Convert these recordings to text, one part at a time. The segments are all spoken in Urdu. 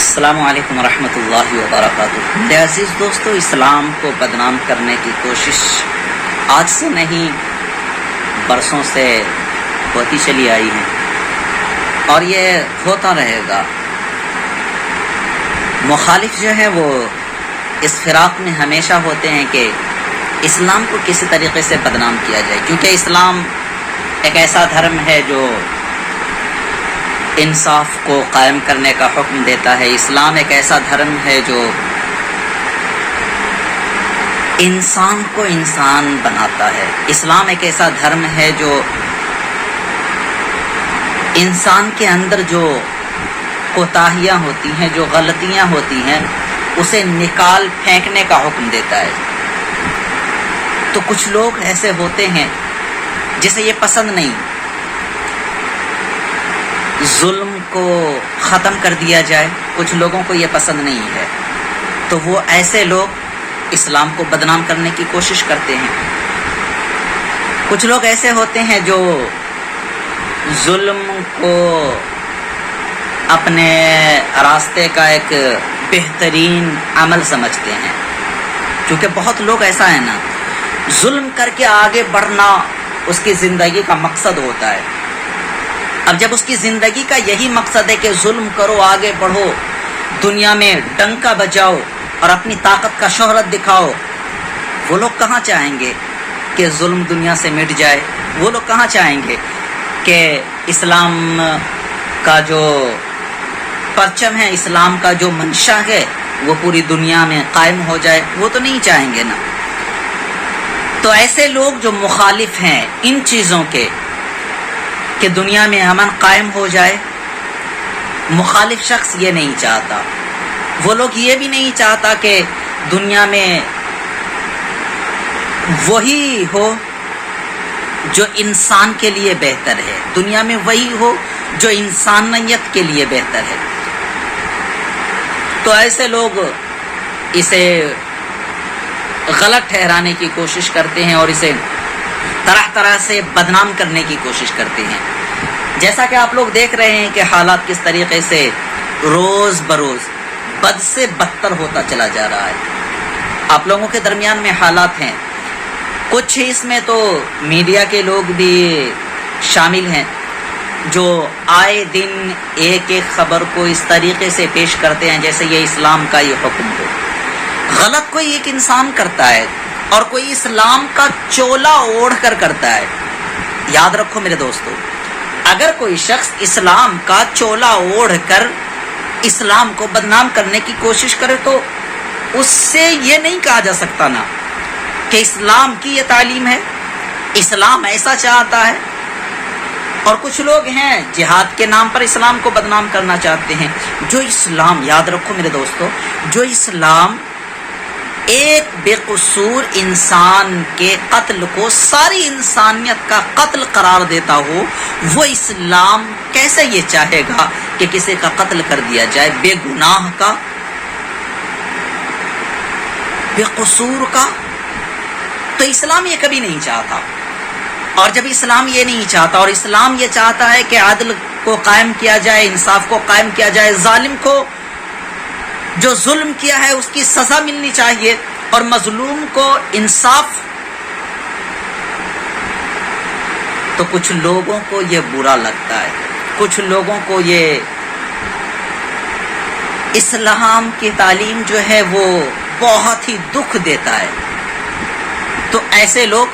السلام علیکم ورحمۃ اللہ وبرکاتہ۔ عزیز دوستو، اسلام کو بدنام کرنے کی کوشش آج سے نہیں برسوں سے ہوتی چلی آئی ہے اور یہ ہوتا رہے گا۔ مخالف جو ہے وہ اس فراق میں ہمیشہ ہوتے ہیں کہ اسلام کو کسی طریقے سے بدنام کیا جائے، کیونکہ اسلام ایک ایسا دھرم ہے جو انصاف کو قائم کرنے کا حکم دیتا ہے۔ اسلام ایک ایسا دھرم ہے جو انسان کو انسان بناتا ہے۔ اسلام ایک ایسا دھرم ہے جو انسان کے اندر جو کوتاہیاں ہوتی ہیں، جو غلطیاں ہوتی ہیں، اسے نکال پھینکنے کا حکم دیتا ہے۔ تو کچھ لوگ ایسے ہوتے ہیں جسے یہ پسند نہیں، ظلم کو ختم کر دیا جائے، کچھ لوگوں کو یہ پسند نہیں ہے، تو وہ ایسے لوگ اسلام کو بدنام کرنے کی کوشش کرتے ہیں۔ کچھ لوگ ایسے ہوتے ہیں جو ظلم کو اپنے راستے کا ایک بہترین عمل سمجھتے ہیں، کیونکہ بہت لوگ ایسا ہے نا، ظلم کر کے آگے بڑھنا اس کی زندگی کا مقصد ہوتا ہے۔ اب جب اس کی زندگی کا یہی مقصد ہے کہ ظلم کرو، آگے بڑھو، دنیا میں ڈنکا بجاؤ اور اپنی طاقت کا شہرت دکھاؤ، وہ لوگ کہاں چاہیں گے کہ ظلم دنیا سے مٹ جائے؟ وہ لوگ کہاں چاہیں گے کہ اسلام کا جو پرچم ہے، اسلام کا جو منشا ہے، وہ پوری دنیا میں قائم ہو جائے؟ وہ تو نہیں چاہیں گے نا۔ تو ایسے لوگ جو مخالف ہیں ان چیزوں کے کہ دنیا میں امن قائم ہو جائے، مخالف شخص یہ نہیں چاہتا۔ وہ لوگ یہ بھی نہیں چاہتا کہ دنیا میں وہی ہو جو انسان کے لیے بہتر ہے، دنیا میں وہی ہو جو انسانیت کے لیے بہتر ہے۔ تو ایسے لوگ اسے غلط ٹھہرانے کی کوشش کرتے ہیں اور اسے طرح طرح سے بدنام کرنے کی کوشش کرتے ہیں۔ جیسا کہ آپ لوگ دیکھ رہے ہیں کہ حالات کس طریقے سے روز بروز بد سے بدتر ہوتا چلا جا رہا ہے۔ آپ لوگوں کے درمیان میں حالات ہیں، کچھ اس میں تو میڈیا کے لوگ بھی شامل ہیں جو آئے دن ایک ایک خبر کو اس طریقے سے پیش کرتے ہیں جیسے یہ اسلام کا یہ حکم ہو۔ غلط کوئی ایک انسان کرتا ہے اور کوئی اسلام کا چولا اوڑھ کر کرتا ہے۔ یاد رکھو میرے دوستو، اگر کوئی شخص اسلام کا چولا اوڑھ کر اسلام کو بدنام کرنے کی کوشش کرے تو اس سے یہ نہیں کہا جا سکتا نا کہ اسلام کی یہ تعلیم ہے، اسلام ایسا چاہتا ہے۔ اور کچھ لوگ ہیں جہاد کے نام پر اسلام کو بدنام کرنا چاہتے ہیں۔ جو اسلام، یاد رکھو میرے دوستو، جو اسلام ایک بے قصور انسان کے قتل کو ساری انسانیت کا قتل قرار دیتا ہو، وہ اسلام کیسے یہ چاہے گا کہ کسی کا قتل کر دیا جائے، بے گناہ کا، بے قصور کا؟ تو اسلام یہ کبھی نہیں چاہتا۔ اور جب اسلام یہ نہیں چاہتا اور اسلام یہ چاہتا ہے کہ عدل کو قائم کیا جائے، انصاف کو قائم کیا جائے، ظالم کو جو ظلم کیا ہے اس کی سزا ملنی چاہیے اور مظلوم کو انصاف، تو کچھ لوگوں کو یہ برا لگتا ہے، کچھ لوگوں کو یہ اسلام کی تعلیم جو ہے وہ بہت ہی دکھ دیتا ہے۔ تو ایسے لوگ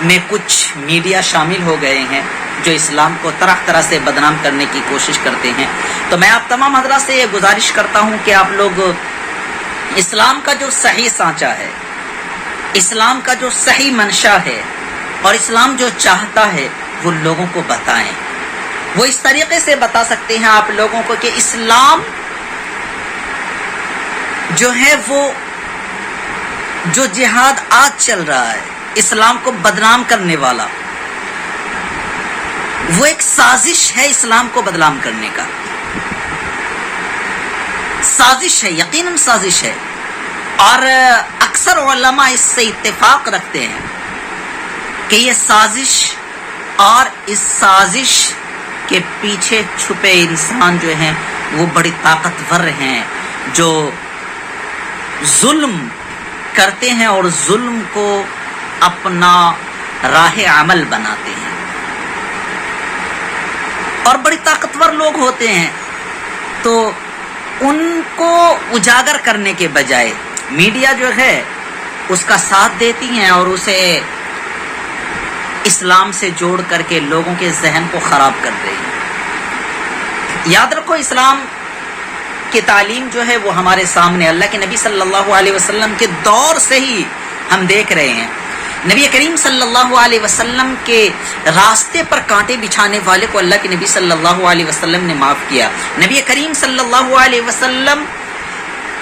میں کچھ میڈیا شامل ہو گئے ہیں جو اسلام کو طرح طرح سے بدنام کرنے کی کوشش کرتے ہیں۔ تو میں آپ تمام حضرات سے یہ گزارش کرتا ہوں کہ آپ لوگ اسلام کا جو صحیح سانچہ ہے، اسلام کا جو صحیح منشا ہے اور اسلام جو چاہتا ہے وہ لوگوں کو بتائیں۔ وہ اس طریقے سے بتا سکتے ہیں آپ لوگوں کو کہ اسلام جو ہے وہ جو جہاد آج چل رہا ہے، اسلام کو بدنام کرنے والا، وہ ایک سازش ہے اسلام کو بدنام کرنے کا، سازش ہے، یقیناً سازش ہے۔ اور اکثر علماء اس سے اتفاق رکھتے ہیں کہ یہ سازش اور اس سازش کے پیچھے چھپے انسان جو ہیں وہ بڑی طاقتور ہیں جو ظلم کرتے ہیں اور ظلم کو اپنا راہ عمل بناتے ہیں، اور بڑی طاقتور لوگ ہوتے ہیں، تو ان کو اجاگر کرنے کے بجائے میڈیا جو ہے اس کا ساتھ دیتی ہیں اور اسے اسلام سے جوڑ کر کے لوگوں کے ذہن کو خراب کر رہی ہے۔ یاد رکھو، اسلام کی تعلیم جو ہے وہ ہمارے سامنے اللہ کے نبی صلی اللہ علیہ وسلم کے دور سے ہی ہم دیکھ رہے ہیں۔ نبی کریم صلی اللہ علیہ وسلم کے راستے پر کانٹے بچھانے والے کو اللہ کے نبی صلی اللہ علیہ وسلم نے معاف کیا۔ نبی کریم صلی اللہ علیہ وسلم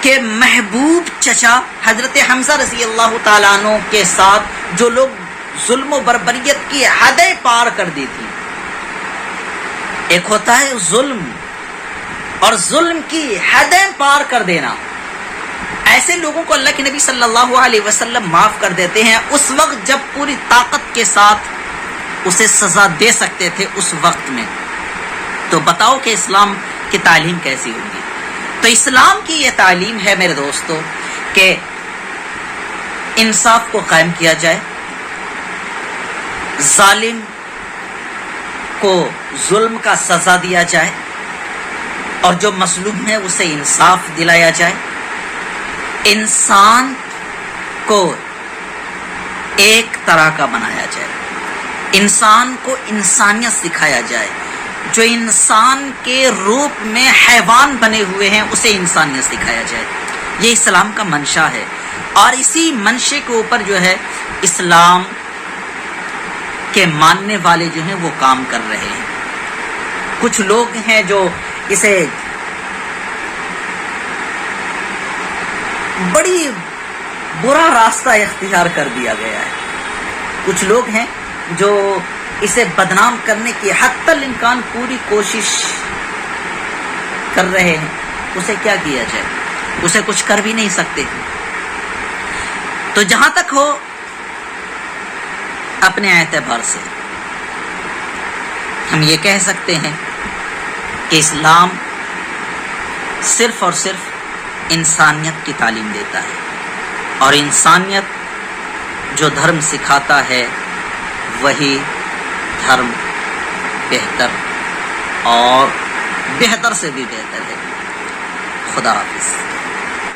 کے محبوب چچا حضرت حمزہ رضی اللہ تعالیٰ عنہ کے ساتھ جو لوگ ظلم و بربریت کی حدیں پار کر دی تھی، ایک ہوتا ہے ظلم اور ظلم کی حدیں پار کر دینا، ایسے لوگوں کو اللہ کے نبی صلی اللہ علیہ وسلم معاف کر دیتے ہیں اس وقت جب پوری طاقت کے ساتھ اسے سزا دے سکتے تھے اس وقت میں۔ تو بتاؤ کہ اسلام کی تعلیم کیسی ہوگی؟ تو اسلام کی یہ تعلیم ہے میرے دوستو کہ انصاف کو قائم کیا جائے، ظالم کو ظلم کا سزا دیا جائے، اور جو مظلوم ہے اسے انصاف دلایا جائے، انسان کو ایک طرح کا بنایا جائے، انسان کو انسانیت سکھایا جائے، جو انسان کے روپ میں حیوان بنے ہوئے ہیں اسے انسانیت سکھایا جائے۔ یہ اسلام کا منشا ہے، اور اسی منشے کے اوپر جو ہے اسلام کے ماننے والے جو ہیں وہ کام کر رہے ہیں۔ کچھ لوگ ہیں جو اسے بڑی برا راستہ اختیار کر دیا گیا ہے، کچھ لوگ ہیں جو اسے بدنام کرنے کی حتی الامکان پوری کوشش کر رہے ہیں۔ اسے کیا کیا جائے؟ اسے کچھ کر بھی نہیں سکتے۔ تو جہاں تک ہو اپنے اعتبار سے ہم یہ کہہ سکتے ہیں کہ اسلام صرف اور صرف انسانیت کی تعلیم دیتا ہے، اور انسانیت جو دھرم سکھاتا ہے وہی دھرم بہتر اور بہتر سے بھی بہتر ہے۔ خدا حافظ۔